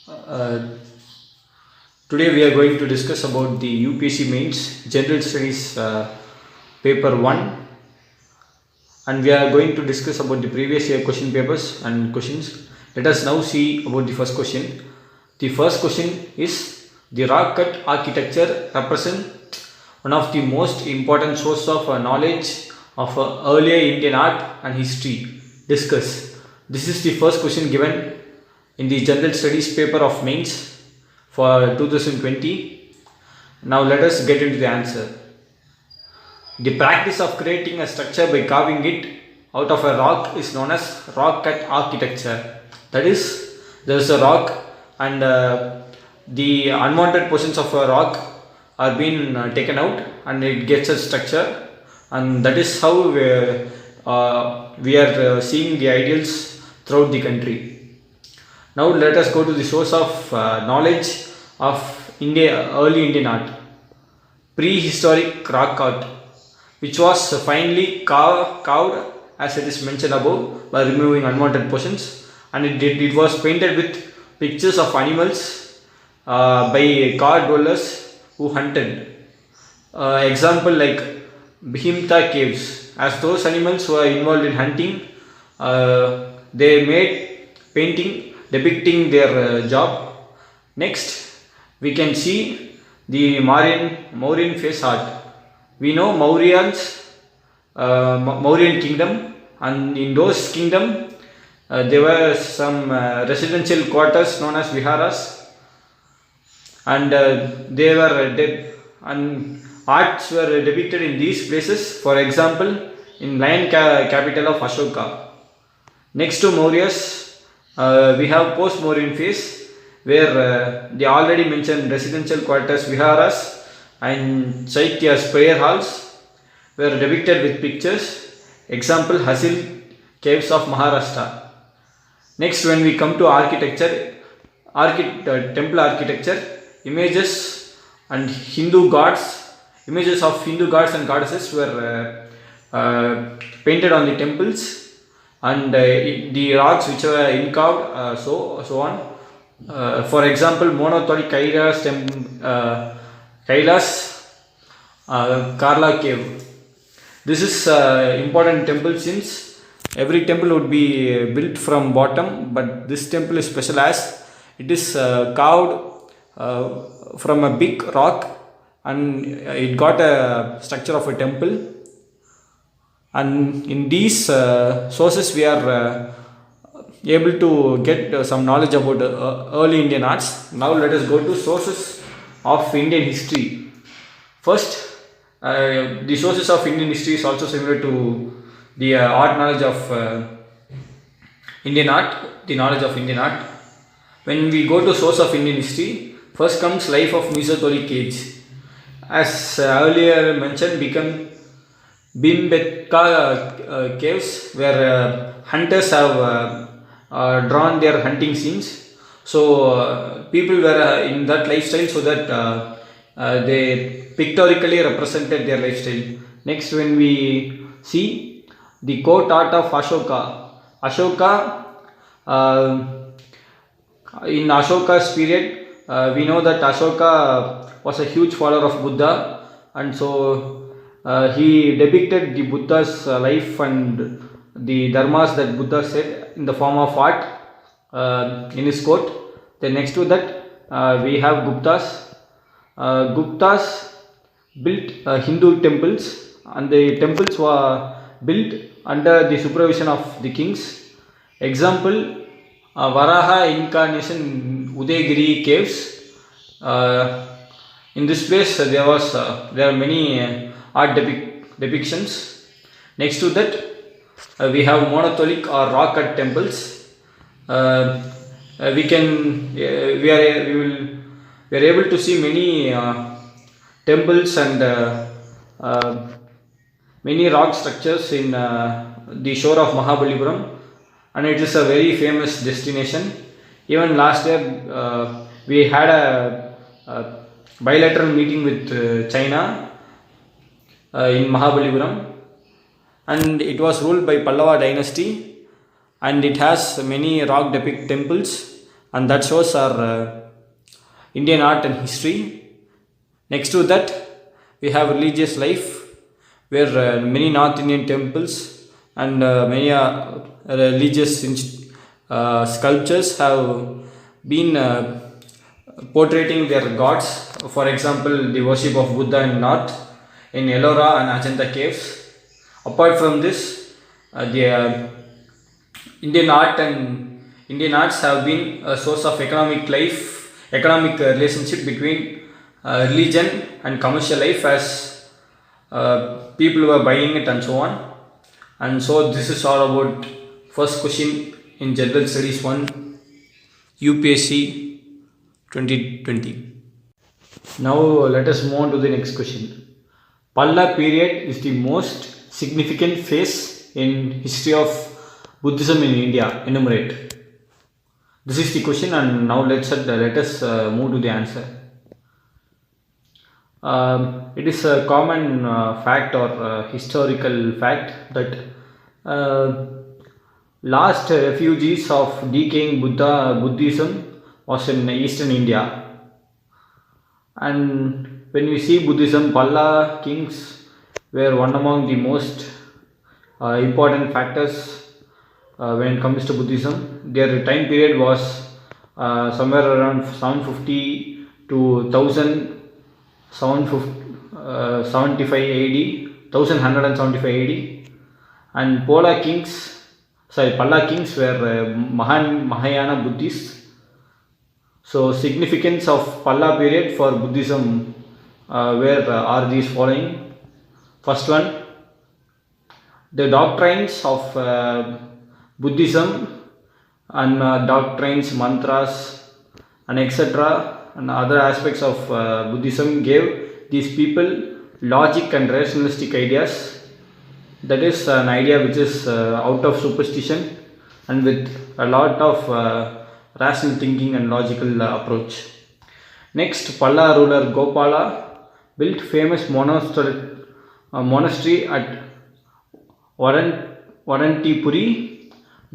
Uh, Today we are going to discuss about the UPSC Mains General Studies paper 1, and we are going to discuss about the previous year question papers and questions. Let us now see about the first question. The first question is: the rock cut architecture represent one of the most important source of knowledge of earlier Indian art and history. Discuss. This is the first question given in the General Studies paper of Mains for 2020. Now let us get into the answer. The practice of creating a structure by carving it out of a rock is known as rock cut architecture. That is, there is a rock and the unwanted portions of a rock are being taken out and it gets a structure, and that is how we are seeing the ideals throughout the country. Now let us go to the source of knowledge of early Indian art. Prehistoric rock art, which was finely carved as it is mentioned above by removing unwanted portions, and it was painted with pictures of animals by cave dwellers who hunted. Example like Bhimta caves, as those animals were involved in hunting, they made painting depicting their job. Next, we can see the Mauryan face art. We know Mauryan kingdom, and in those kingdom there were some residential quarters known as viharas, and they were and arts were depicted in these places. For example, in lion capital of Ashoka. Next to Mauryas, we have post-Mauryan phase, where the already mentioned residential quarters, viharas, and Chaityas, prayer halls, were depicted with pictures. Example, Hasil caves of Maharashtra. Next, when we come to architecture, temple architecture, images and images of Hindu gods and goddesses were painted on the temples, and the rocks which were incarved, so on. For example, monolithic Kailas Karla cave. This is important temple since every temple would be built from bottom, but this temple is special as it is carved from a big rock, and it got a structure of a temple. And in these sources we are able to get some knowledge about early Indian arts. Now let us go to sources of Indian history. First, the sources of Indian history is also similar to the art knowledge of Indian art, the knowledge of Indian art. When we go to source of Indian history, first comes life of Mesozoic age. As earlier mentioned, Bhimbetka caves, where hunters have drawn their hunting scenes. So people were in that lifestyle, so that they pictorically represented their lifestyle. Next, when we see the court art of Ashoka, in Ashoka's period, we know that Ashoka was a huge follower of Buddha, and so he depicted the Buddha's life and the dharmas that Buddha said in the form of art in his court. Then next to that, we have Guptas. Guptas built Hindu temples, and the temples were built under the supervision of the kings. Example, Varaha incarnation Udayagiri caves. In this place, there are many art depictions. Next to that, we have monolithic or rock cut temples. We are able to see many temples and many rock structures in the shore of Mahabalipuram, and it is a very famous destination. Even last year we had a bilateral meeting with China in Mahabalipuram, and it was ruled by Pallava dynasty, and it has many rock depict temples, and that shows our Indian art and history. Next to that, we have religious life, where many North Indian temples and many religious sculptures have been portraying their gods. For example, the worship of Buddha in North, in Ellora and Ajanta caves. Apart from this, the Indian art and Indian arts have been a source of economic relationship between religion and commercial life, as people were buying it and so on. And so this is all about first question in General Studies 1 UPSC 2020. Now let us move on to the next question. Palla period is the most significant phase in history of Buddhism in India. Enumerate. This is the question, and now let us move to the answer. It is a common fact or historical fact that last refugees of decaying Buddhism was in eastern India. And when we see Buddhism, Palla kings were one among the most important factors when it comes to Buddhism. Their time period was somewhere around 750 to 1175 AD, 1175 AD, and Palla kings were Mahayana Buddhists. So significance of Palla period for Buddhism are these following. First one, the doctrines of Buddhism and doctrines, mantras and etc. and other aspects of Buddhism gave these people logic and rationalistic ideas. That is an idea which is out of superstition and with a lot of rational thinking and logical approach. Next, Palla ruler Gopala built famous monastery at Varantipuri.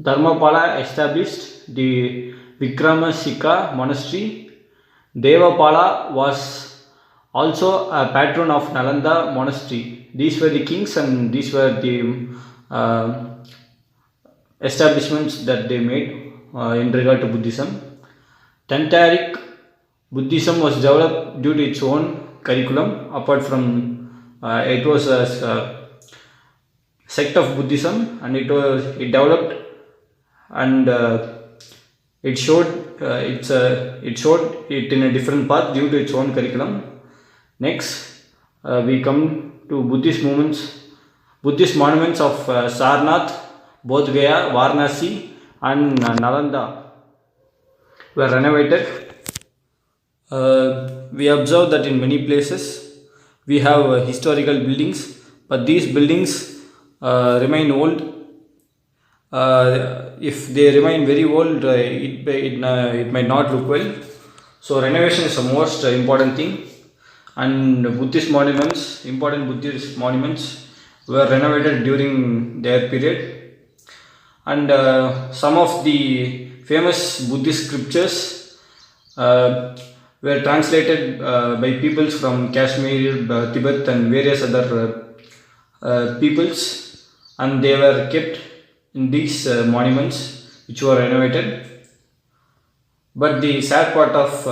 Dharmapala established the Vikramasika monastery. Devapala was also a patron of Nalanda monastery. These were the kings and these were the establishments that they made in regard to Buddhism. Tantric Buddhism was developed due to its own curriculum. Apart from it was a sect of Buddhism, and it developed and it showed it in a different path due to its own curriculum. Next, we come to Buddhist monuments of Sarnath, Bodh Gaya, Varanasi and Nalanda were renovated. We observe that in many places we have historical buildings, but these buildings remain old. If they remain very old, it might not look well. So renovation is the most important thing, and important Buddhist monuments were renovated during their period. And some of the famous Buddhist scriptures were translated by peoples from Kashmir, Tibet and various other peoples, and they were kept in these monuments which were renovated. But the sad part of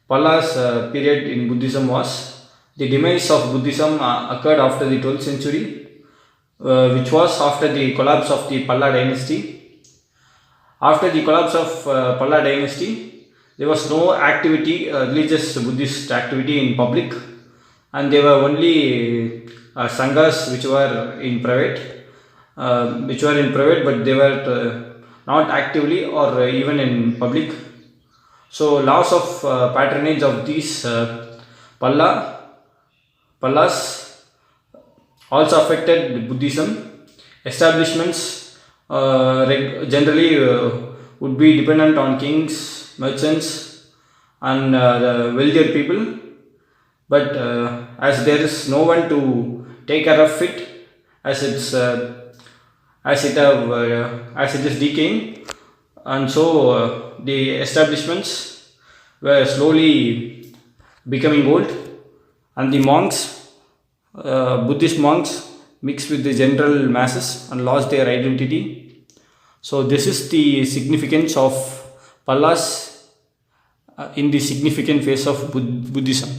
Palla's period in Buddhism was the demise of Buddhism occurred after the 12th century, which was after the collapse of the Palla dynasty. After the collapse of Palla dynasty, there was no activity, religious Buddhist activity in public, and there were only sanghas which were in private, but they were not actively or even in public. So loss of patronage of these Pallas also affected Buddhism. Establishments generally would be dependent on kings, merchants and the wealthier people, but as there is no one to take care of it, as it is decaying, and so the establishments were slowly becoming old, and the monks, Buddhist monks, mixed with the general masses and lost their identity. So this is the significance of Pallas in the significant phase of Buddhism.